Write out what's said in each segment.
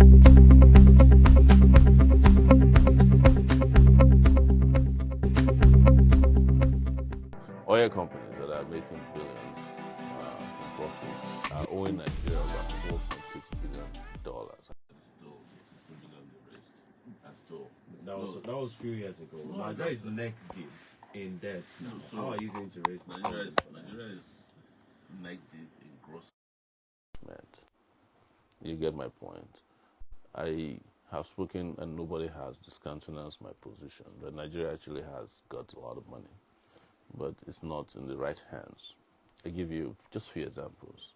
Oil companies that are making billions in profit are owing Nigeria about $4.6 billion. That's still 16 billion they raised. That's still that was a few years ago. No, Nigeria is neck deep in debt. No, so how are you going to raise Nigeria is neck deep in gross. You get my point. I have spoken and nobody has discountenanced my position that Nigeria actually has got a lot of money, but it's not in the right hands. I give you just a few examples.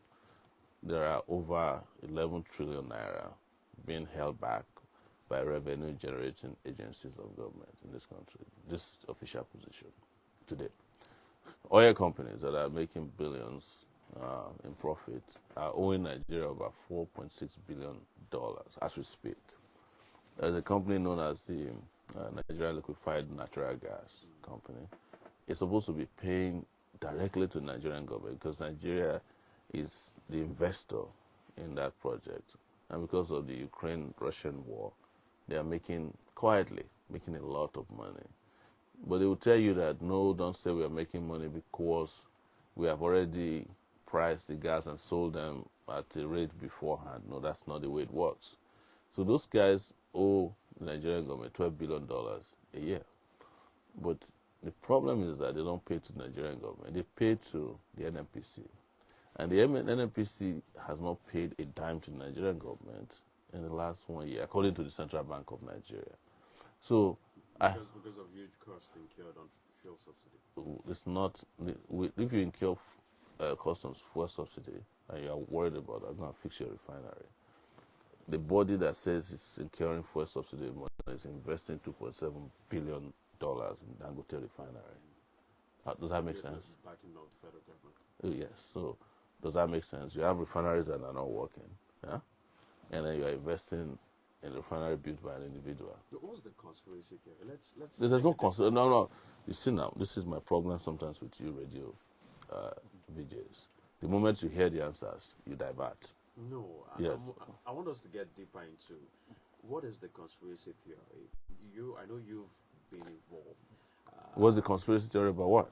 There are over 11 trillion naira being held back by revenue generating agencies of government in this country. This is the official position today. Oil companies that are making billions in profit are owing Nigeria about $4.6 billion as we speak. There's a company known as the Nigeria Liquefied Natural Gas Company. It's supposed to be paying directly to the Nigerian government because Nigeria is the investor in that project. And because of the Ukraine-Russian war, they are quietly making a lot of money. But they will tell you that, no, don't say we are making money because we have already priced the gas and sold them at a rate beforehand. No, that's not the way it works. So those guys owe the Nigerian government $12 billion a year. But the problem is that they don't pay to the Nigerian government. They pay to the NNPC. And the NNPC has not paid a dime to the Nigerian government in the last 1 year, according to the Central Bank of Nigeria. So, because of huge costs incurred on fuel subsidy. It's not. If you incur costs on fuel subsidy and you are worried about I'm going to fix your refinery, the body that says it's incurring fuel subsidy money is investing $2.7 billion in Dangote refinery. Does that make sense? Backing up the federal government. Yes. So, does that make sense? You have refineries that are not working, yeah, and then you are investing in a refinery built by an individual. But what's the conspiracy here? Let's. There's no conspiracy. No. You see now, this is my problem sometimes with you radio VJs. The moment you hear the answers, you divert. No. Yes. I want us to get deeper into what is the conspiracy theory. I know you've been involved. What's the conspiracy theory about what?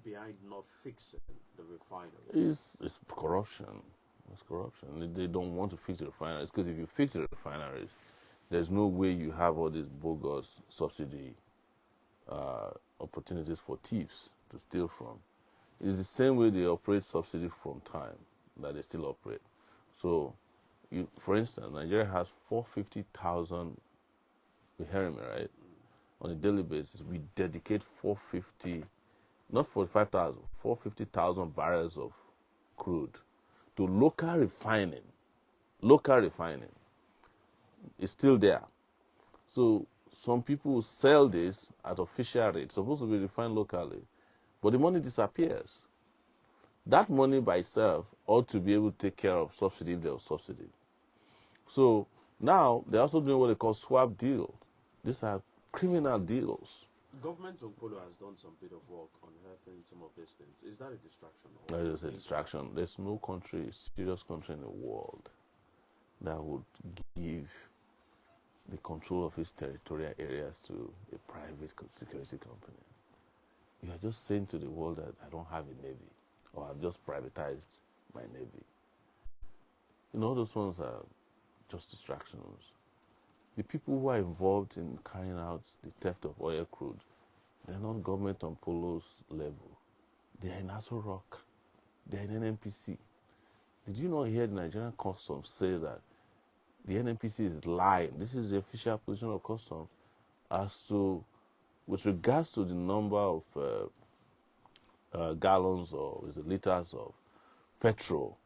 Behind not fixing the refineries. It's corruption. It's corruption. They don't want to fix the refineries because if you fix the refineries, there's no way you have all these bogus subsidy opportunities for thieves to steal from. It's the same way they operate subsidy from time that they still operate. So, for instance, Nigeria has 450,000. You're hearing me, right? On a daily basis, we dedicate 450. Not 45,000, 450,000 barrels of crude to local refining. Local refining is still there. So some people sell this at official rate, supposed to be refined locally, but the money disappears. That money by itself ought to be able to take care of subsidy if there was subsidy. So now they're also doing what they call swap deals. These are criminal deals. Government of Polo has done some bit of work on unearthing some of these things. Is that a distraction? That is a distraction. There's no country, serious country in the world that would give the control of its territorial areas to a private security company. You are just saying to the world that I don't have a navy, or I've just privatized my navy. Those ones are just distractions. The people who are involved in carrying out the theft of oil crude, they're not government on Polo's level. They are in Aso Rock. They are in NNPC. Did you not hear the Nigerian Customs say that the NNPC is lying? This is the official position of Customs as to, with regards to the number of gallons or liters of petrol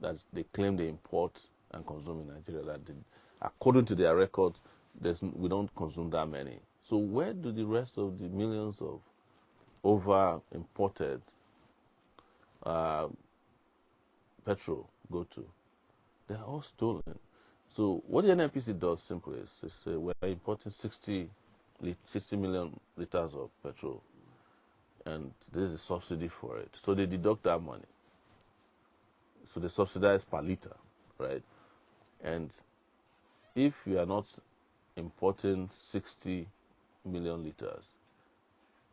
that they claim they import and consume in Nigeria, that according to their records, we don't consume that many. So where do the rest of the millions of over-imported petrol go to? They're all stolen. So what the NNPC does simply is we're importing 60 million liters of petrol, and there's a subsidy for it. So they deduct that money. So they subsidize per liter, right? And if you are not importing 60 million liters,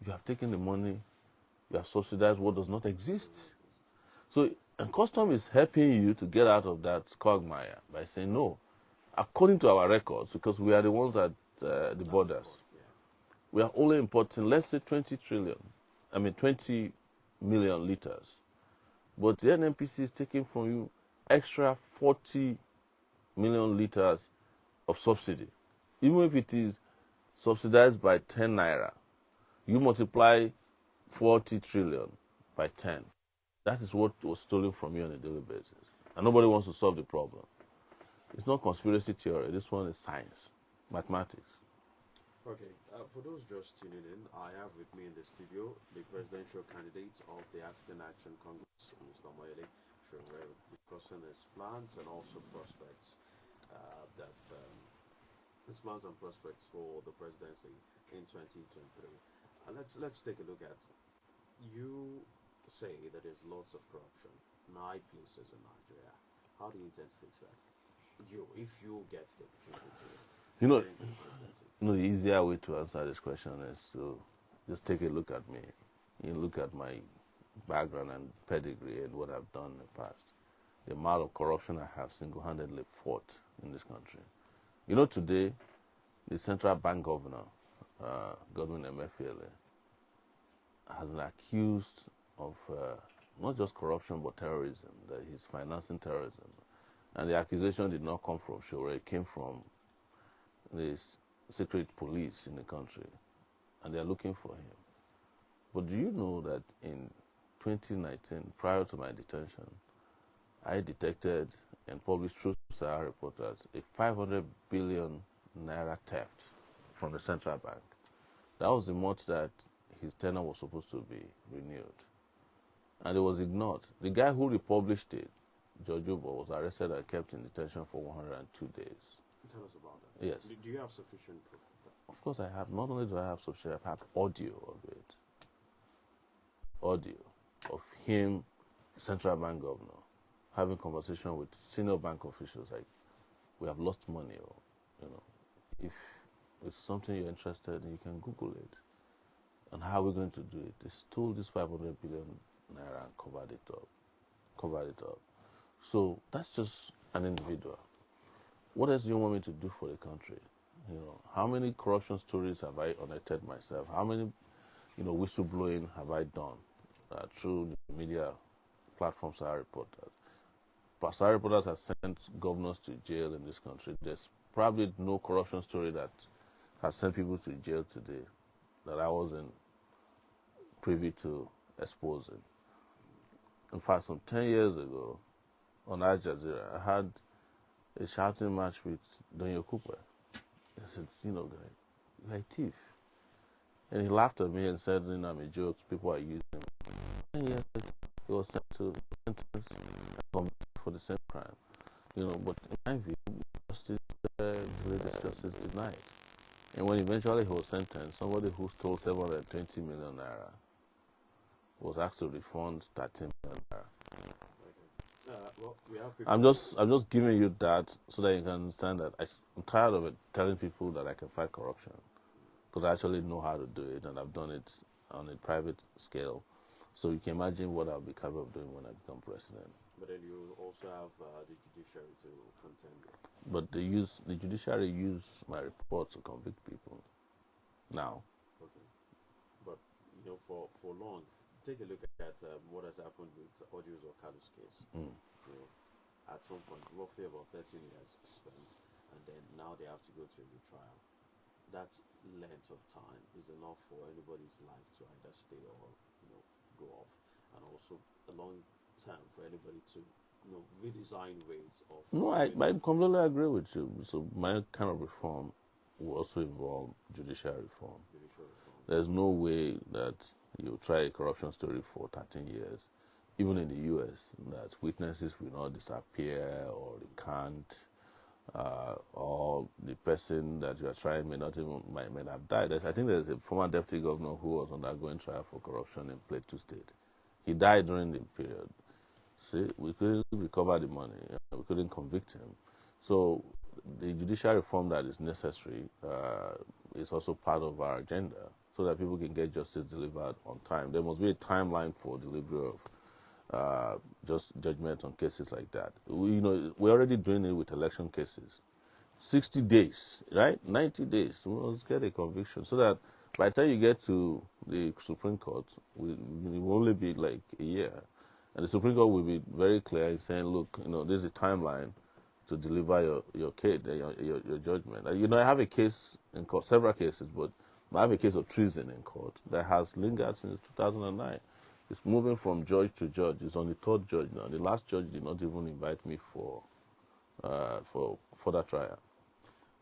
you have taken the money, you have subsidized what does not exist. So, and custom is helping you to get out of that quagmire by saying, no, according to our records, because we are the ones at the borders, we are only importing, let's say, 20 million liters. But the NNPC is taking from you extra 40 million liters of subsidy. Even if it is subsidized by 10 naira, you multiply 40 trillion by 10. That is what was stolen from you on a daily basis. And nobody wants to solve the problem. It's not conspiracy theory. This one is science, mathematics. Okay, for those just tuning in, I have with me in the studio the presidential candidate of the African Action Congress, Mr. Omoyele Sowore, discussing his plans and also prospects his plans and prospects for the presidency in 2023. Let's take a look at. You say that there's lots of corruption in high places in Nigeria. How do you intend to fix that? If you get the opportunity to You know, get into the presidency. the easier way to answer this question is to just take a look at me. You look at my background and pedigree and what I've done in the past. The amount of corruption I have single-handedly fought in this country. Today, the central bank governor, Godwin Emefiele, has been accused of not just corruption but terrorism, that he's financing terrorism. And the accusation did not come from Sowore, it came from the secret police in the country, and they're looking for him. But do you know that in 2019, prior to my detention, I detected and published through Sahara reporters a 500 billion naira theft from the central bank. That was the month that his tenure was supposed to be renewed. And it was ignored. The guy who republished it, Jojobo, was arrested and kept in detention for 102 days. Tell us about that. Yes. Do you have sufficient proof of that? Of course I have. Not only do I have sufficient, I have audio of it. Audio of him, central bank governor, having conversation with senior bank officials like, we have lost money, or, if it's something you're interested in, you can Google it. And how are we going to do it? They stole this 500 billion naira and covered it up. So that's just an individual. What else do you want me to do for the country? How many corruption stories have I unearthed myself? How many, whistleblowing have I done through the media platforms Sahara reporters? Sahara reporters have sent governors to jail in this country. There's probably no corruption story that has sent people to jail today that I wasn't privy to exposing. In fact, some 10 years ago, on Al Jazeera, I had a shouting match with Donyo Cooper. I said, guy, you're a thief. And he laughed at me and said, I'm a joke, people are using me. 10 years later, he was sentenced and convicted for the same crime. But in my view, justice denied. And when eventually he was sentenced, somebody who stole 720 million naira was asked to refund 13 million naira. I'm just giving you that so that you can understand that I'm tired of it telling people that I can fight corruption, because I actually know how to do it and I've done it on a private scale. So you can imagine what I'll be capable of doing when I become president. But then you also have the judiciary to contend with. But the judiciary use my report to convict people. Now. Okay. But for long, take a look at what has happened with Audios or Kalu's case. At some point, roughly about 13 years spent, and then now they have to go to a retrial. That length of time is enough for anybody's life to either stay or go off, and also a long time for anybody to redesign ways of. No, I completely agree with you. So my kind of reform will also involve judicial reform. There's no way that you try a corruption story for 13 years, even in the U.S., that witnesses will not disappear or recant, or the person that you are trying may have died. I think there's a former deputy governor who was undergoing trial for corruption in Plateau State. He died during the period. See, we couldn't recover the money. We couldn't convict him. So the judicial reform that is necessary is also part of our agenda, so that people can get justice delivered on time. There must be a timeline for delivery of just judgment on cases like that. We're already doing it with election cases. 60 days, right? 90 days. We must get a conviction, so that by the time you get to the Supreme Court, it will only be like a year. And the Supreme Court will be very clear in saying, look, this is a timeline to deliver your case, your judgment. I have a case in court, several cases, but I have a case of treason in court that has lingered since 2009. It's moving from judge to judge. It's on the third judge now. The last judge did not even invite me for further trial.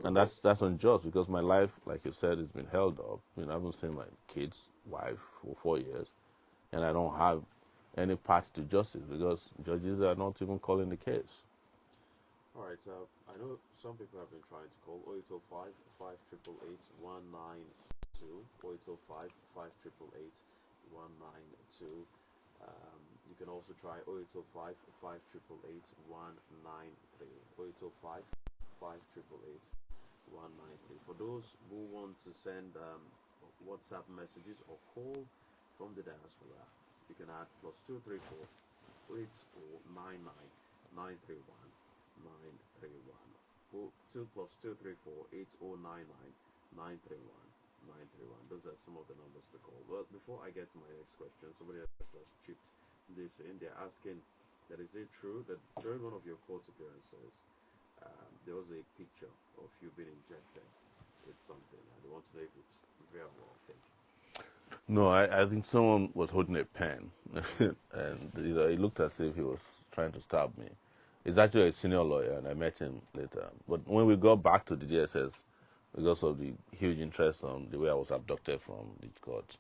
And that's unjust, because my life, like you said, has been held up. I haven't seen my kids' wife for 4 years, and I don't have any path to justice because judges are not even calling the case. All right. I know some people have been trying to call 0805 5888 192, 0805 5888 192. You can also try 0805 5888 193, 0805 5888 193. For those who want to send WhatsApp messages or call from the diaspora, you can add +234 8099 931 931. 2 + 2 3 4 8099 931 931. Those are some of the numbers to call. Well, before I get to my next question, somebody else just chipped this in. They're asking that is it true that during one of your court appearances, there was a picture of you being injected with something, and they want to know if it's real or fake. No, I think someone was holding a pen, and it looked as if he was trying to stab me. He's actually a senior lawyer, and I met him later. But when we got back to the DSS, because of the huge interest on the way I was abducted from the court,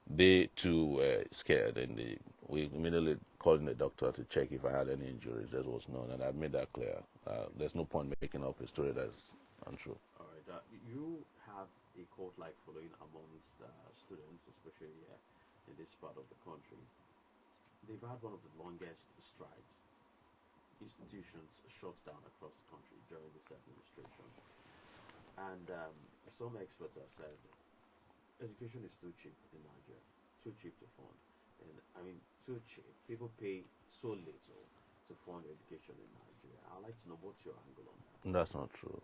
they too were scared, and we immediately called in the doctor to check if I had any injuries. That was none, and I made that clear. There's no point making up a story that's untrue. All right. You have a court-like following amongst students, especially in this part of the country. They've had one of the longest strikes. Institutions shut down across the country during this administration. And some experts have said education is too cheap in Nigeria, too cheap to fund. And I mean, too cheap. People pay so little to fund education in Nigeria. I'd like to know what's your angle on that. That's not true.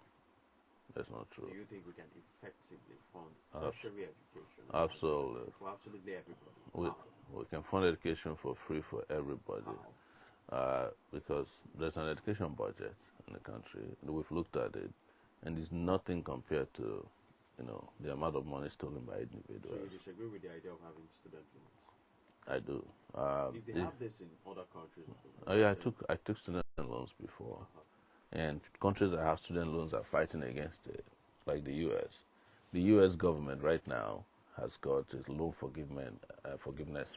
That's not true. Do you think we can effectively fund tertiary education Absolutely. for absolutely everybody? We can fund education for free for everybody. Because there's an education budget in the country. We've looked at it, and it's nothing compared to, the amount of money stolen by individuals. So you disagree with the idea of having student loans? I do. If they have this in other countries. Oh yeah, I took student loans before, and countries that have student loans are fighting against it, like the U.S. The U.S. government right now has got a loan forgiveness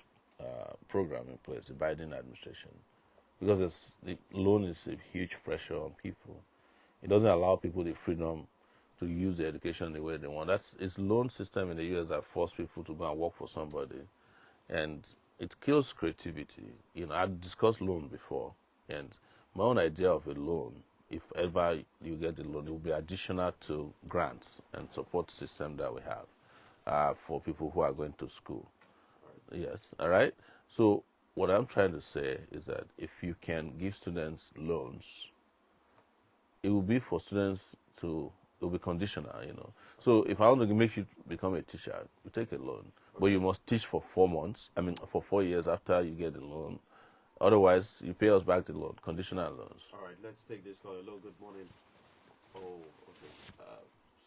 program in place, the Biden administration. Because the loan is a huge pressure on people. It doesn't allow people the freedom to use their education the way they want. It's loan system in the U.S. that force people to go and work for somebody, and it kills creativity. I've discussed loan before, and my own idea of a loan, if ever you get a loan, it will be additional to grants and support system that we have for people who are going to school. Yes, all right. So what I'm trying to say is that if you can give students loans, it will be for students it will be conditional, So if I want to make you become a teacher, you take a loan, but you must teach for 4 months, for 4 years after you get the loan. Otherwise, you pay us back the loan, conditional loans. All right, let's take this call. Hello, good morning. Oh, okay.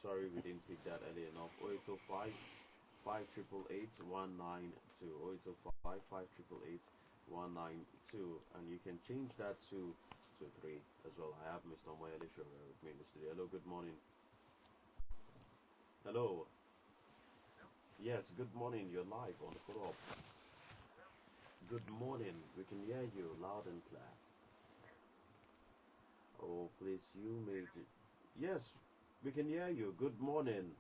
Sorry we didn't pick that early enough. 0805 5888 192, 0805 5888 192, and you can change that to 3 as well. I have Mr. Omoyele Sowore with me in the studio. Hello, good morning. Hello. Yes, good morning. You're live on the call. Good morning. We can hear you loud and clear. Oh, please, you made it. Yes, we can hear you. Good morning.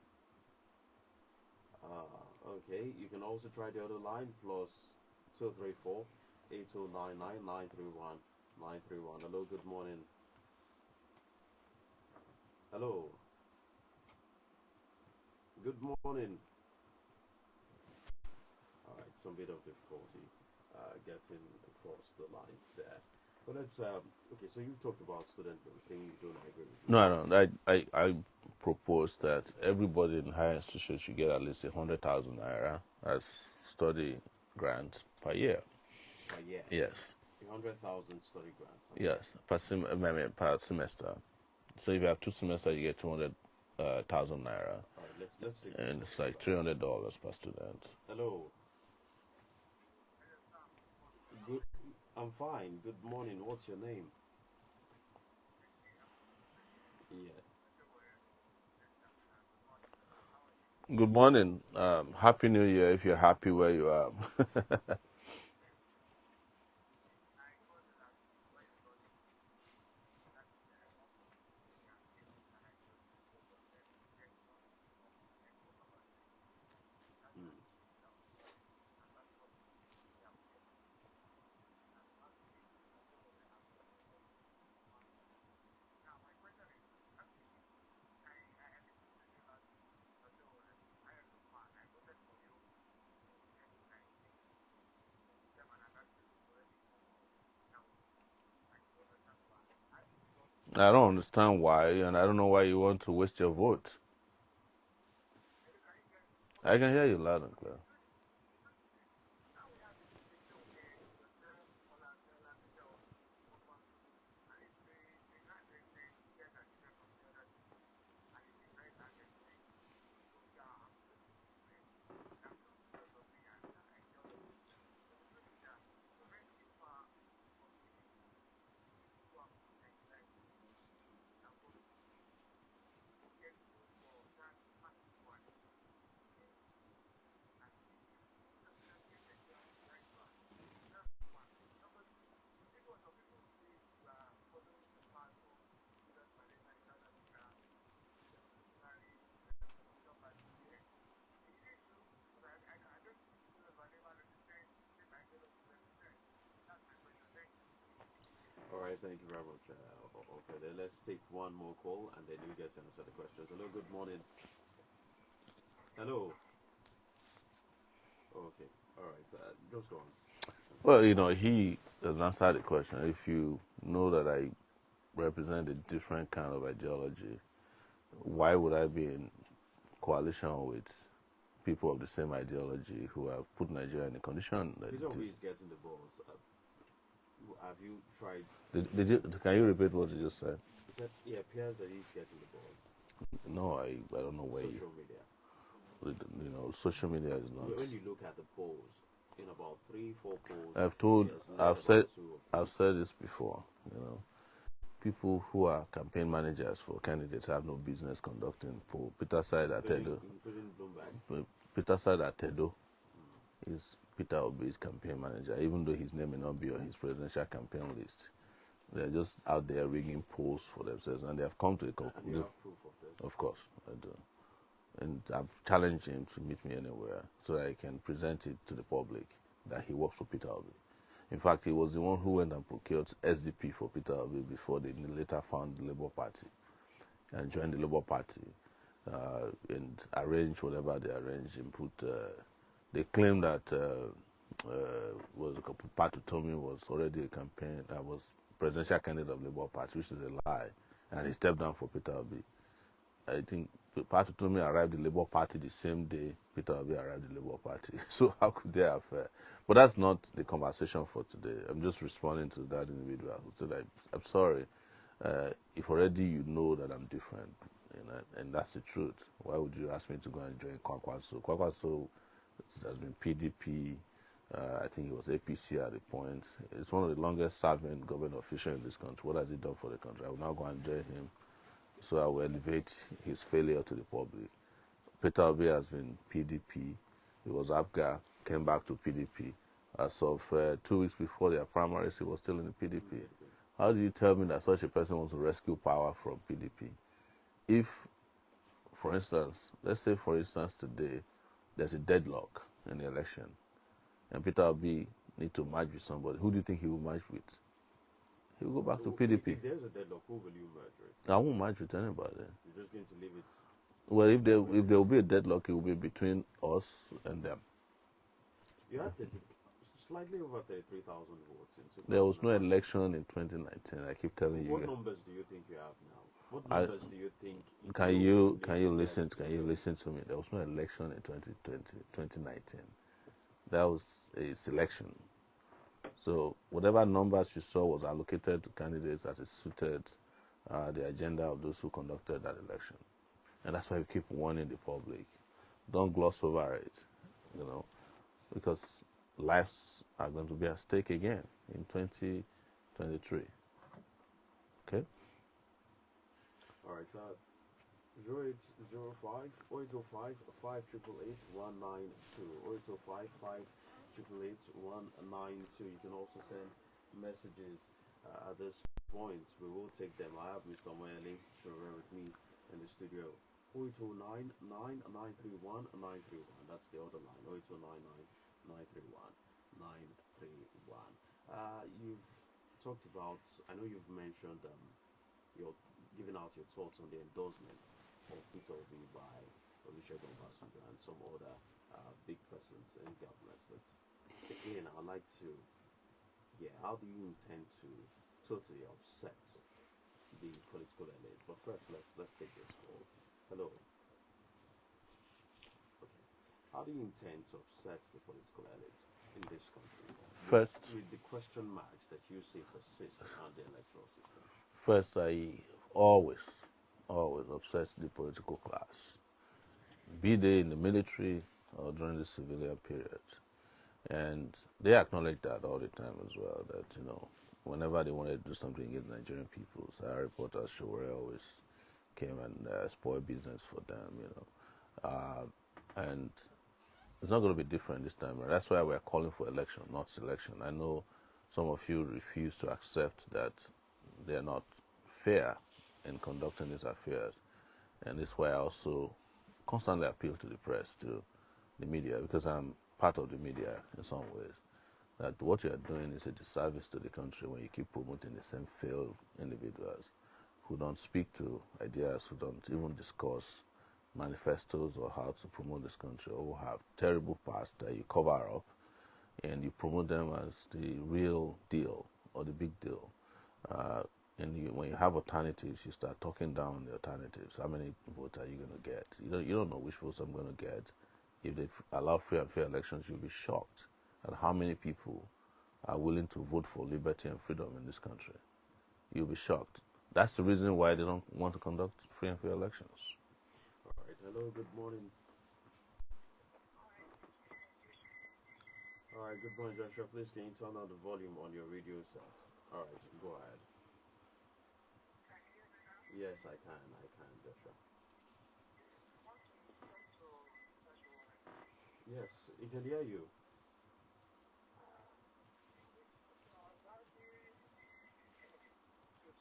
Okay, you can also try the other line, +234 8099 931 931. Hello, good morning. Hello. Good morning. All right, some bit of difficulty getting across the lines there. But let's okay. So you talked about student loans, saying you don't agree with No, it. I don't. I propose that everybody in higher institutions should get at least 100,000 naira as study grant per year. Per year, Yes, 100,000 study grant per year. yes, I mean, per semester. So if you have 2 semesters, you get 200,000 naira, All right, let's take this and one. it's like $300 per student. Hello. Good. I'm fine. Good morning. What's your name? Yeah. Good morning. Happy New Year if you're happy where you are. Mm. I don't understand why, and I don't know why you want to waste your vote. I can hear you loud and clear. All right. Thank you very much. Okay. Then let's take one more call, and then you get to answer the questions. Hello. Good morning. Hello. Okay. All right. Just go on. Well, he has answered the question. If you know that I represent a different kind of ideology, why would I be in coalition with people of the same ideology who have put Nigeria in the condition that Peter it Obi is? is getting the balls. Have you tried? Can you repeat what you just said? He said it appears that he's getting the balls. No, I don't know where Social media. social media is not. When you look at the polls, in about 3, 4 polls, he has led I've said, about 2 or 3. I've said this before. People who are campaign managers for candidates have no business conducting poll. Including Bloomberg. Peter Side Atedo Mm. is Peter Obi's campaign manager, even though his name may not be on his presidential campaign list. They're just out there rigging polls for themselves, and they have come to a And you conclusion. have proof of this. Of course, I do. And I've challenged him to meet me anywhere so that I can present it to the public that he works for Peter Obi. In fact, he was the one who went and procured SDP for Peter Obi before they later found the Labour Party and joined the Labour Party and arranged whatever they arranged and put. They claimed that Patu Tomi was already a campaign, was presidential candidate of Labour Party, which is a lie, and he stepped down for Peter Obi. I think Patu Tomi arrived in Labour Party the same day Peter Obi arrived in Labour Party. So how could they have? But that's not the conversation for today. I'm just responding to that individual who said, I'm sorry. If already you know that I'm different, and that's the truth, why would you ask me to go and join Kwakwaso? Kwakwaso has been PDP. I think he was APC at the point. It's one of the longest serving government officials in this country. What has he done for the country? I will now go and join him so I will elevate his failure to the public. Peter Obi has been PDP. He was APGA, came back to PDP. As of 2 weeks before their primaries, he was still in the PDP. How do you tell me that such a person wants to rescue power from PDP? If, for instance, let's say, for instance, today there's a deadlock in the election, and Peter Obi need to merge with somebody, who do you think he will merge with? He'll go back to So PDP. if there's a deadlock, who will you merge with? I won't merge with anybody. You're just going to leave it. Well, if there will be a deadlock, it will be between us and them. You had slightly over 33,000 votes in There was no 2009. election in 2019. I keep telling you. What numbers do you think you have now? What I, numbers do you think can you you need can you to listen? get Can you listen to me? There was no election in 2019. That was a selection. So whatever numbers you saw was allocated to candidates as it suited the agenda of those who conducted that election. And that's why we keep warning the public. Don't gloss over it, because lives are going to be at stake again in 2023. Okay? All right, 0805 0805 5888 192 0805 5888 192. You can also send messages at this point. We will take them. I have Mr. Omoyele Sowore with me in the studio. 0809 9931 931. That's the other line. 08099 931 931. You've talked about, I know you've mentioned your giving out your thoughts on the endorsement of Peter Obi by Olusegun Obasanjo and some other big persons in government. But again, I'd like to, how do you intend to totally upset the political elite? But first, let's take this call. Hello. Okay. How do you intend to upset the political elite in this country? First, with the question marks that you see persist around the electoral system. First, I always obsess the political class, be they in the military or during the civilian period. And they acknowledge that all the time as well, that, whenever they wanted to do something against Nigerian people, our reporter Sowore always came and spoiled business for them, and it's not going to be different this time. That's why we're calling for election, not selection. I know some of you refuse to accept that they're not fair in conducting these affairs. And this is why I also constantly appeal to the press, to the media, because I'm part of the media in some ways, that what you're doing is a disservice to the country when you keep promoting the same failed individuals who don't speak to ideas, who don't even discuss manifestos or how to promote this country, or who have terrible past that you cover up and you promote them as the real deal or the big deal. And when you have alternatives, you start talking down the alternatives. How many votes are you going to get? You don't know which votes I'm going to get. If they allow free and fair elections, you'll be shocked at how many people are willing to vote for liberty and freedom in this country. You'll be shocked. That's the reason why they don't want to conduct free and fair elections. All right. Hello. Good morning. All right. Good morning, Joshua. Please can you turn on the volume on your radio set? All right. Go ahead. Yes, I can, Joshua. Yes, he can hear you.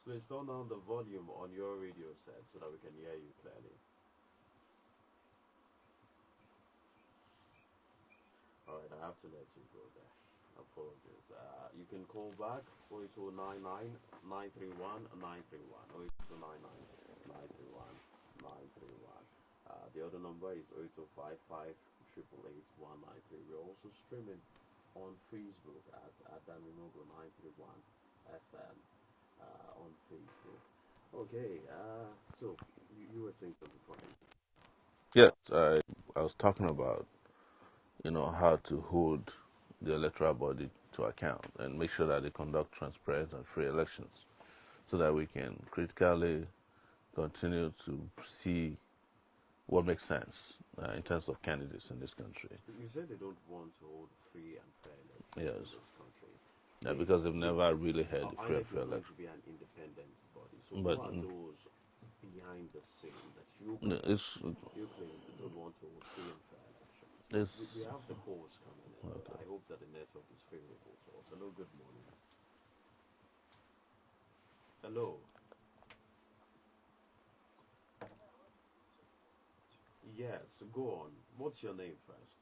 Please turn down the volume on your radio set so that we can hear you clearly. Alright, I have to let you go there. Apologies. You can call back 08099 931 931. 08099 931 931. The other number is 08055 888 We're also streaming on Facebook at Adaminogo 931 FM on Facebook. Okay, so you were saying something funny. Yes, I was talking about, how to hold the electoral body to account and make sure that they conduct transparent and free elections so that we can critically continue to see what makes sense in terms of candidates in this country. You said they don't want to hold free and fair elections Yes. in this country. Yeah, because they've never really had a free and fair INEC is going election. to be an independent body. So But, who are those behind the scene that you No, claim, it's don't want to hold free and fair elections? We have the calls coming in, but Okay. I hope that the network is favorable to us. Hello, good morning. Hello. Yes, go on. What's your name first?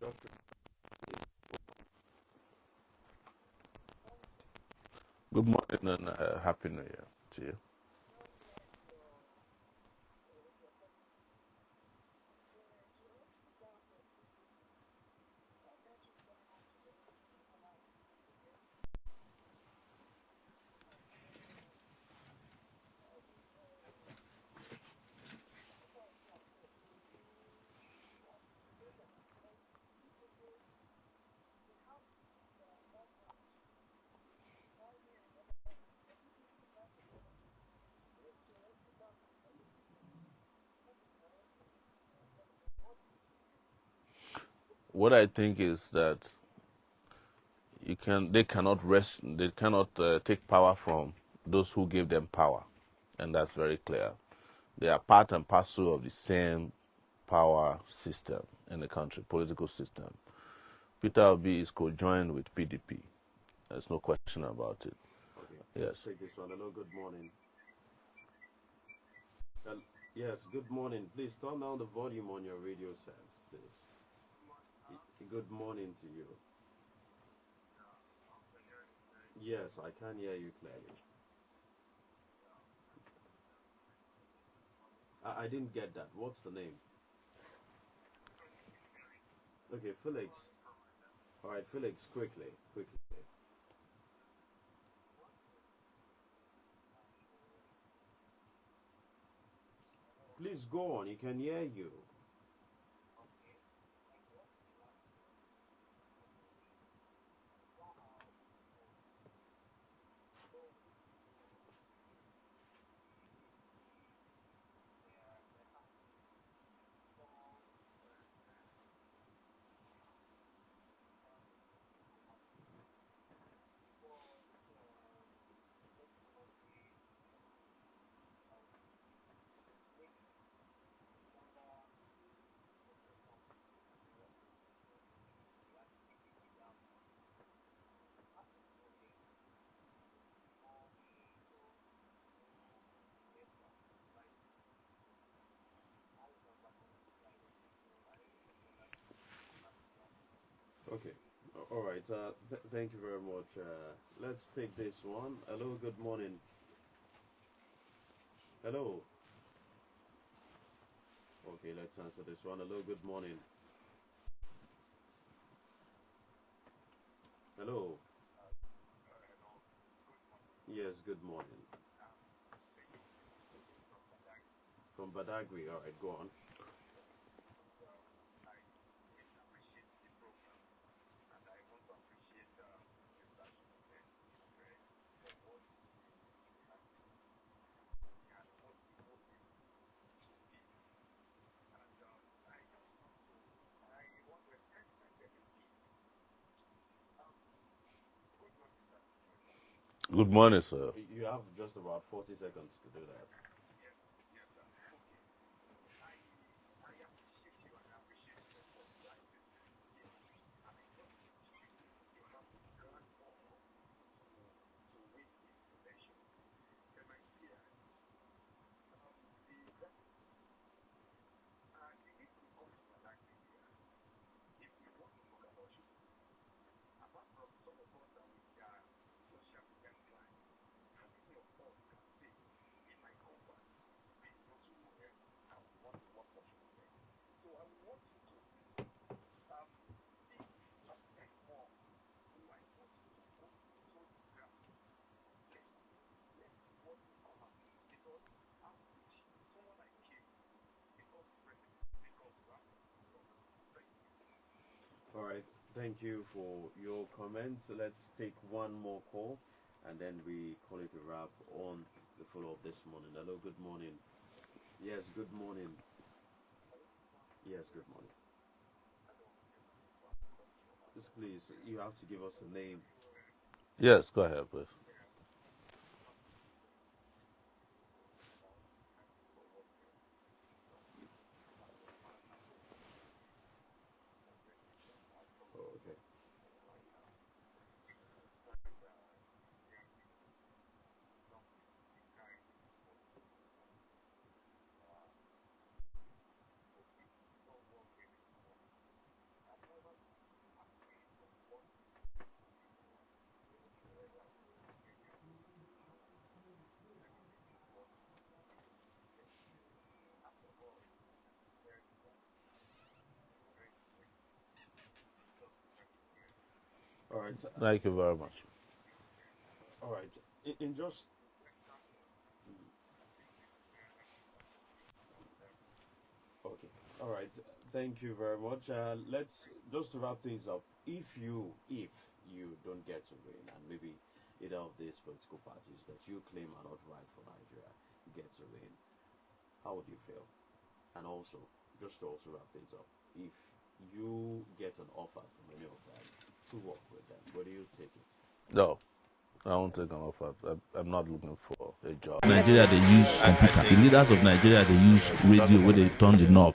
Just Good morning and happy New Year to you. What I think is that they cannot take power from those who gave them power, and that's very clear. They are part and parcel of the same power system in the country, political system. Peter Obi is co-joined with PDP. There's no question about it. Okay, Yes. let's take this one. Hello, good morning. Yes, good morning. Please turn down the volume on your radio sets, please. Good morning to you. Yes, I can hear you clearly. I didn't get that. What's the name? Okay, Felix. All right, Felix, quickly, quickly. Please go on. You can hear you. Okay. All right. Thank you very much. Let's take this one. Hello. Good morning. Hello. Okay. Let's answer this one. Hello. Good morning. Hello. Yes. Good morning. From Badagry. All right. Go on. Good morning, sir. You have just about 40 seconds to do that. All right. Thank you for your comments. Let's take one more call, and then we call it a wrap on the follow-up this morning. Hello. Good morning. Yes. Good morning. Yes. Good morning. Just please, you have to give us a name. Yes, go ahead, please. Oh, okay. All right. Thank you very much. All right. In just okay. All right. Thank you very much. Let's just to wrap things up. If you don't get to win, and maybe either of these political parties that you claim are not right for Nigeria get to win, how would you feel? And also, just to also wrap things up, if you get an offer from any of them to work with them, where do you take it? No, I won't take an offer. I'm not looking for a job. Nigeria, they use computer. The leaders of Nigeria, they use radio where they turn the knob.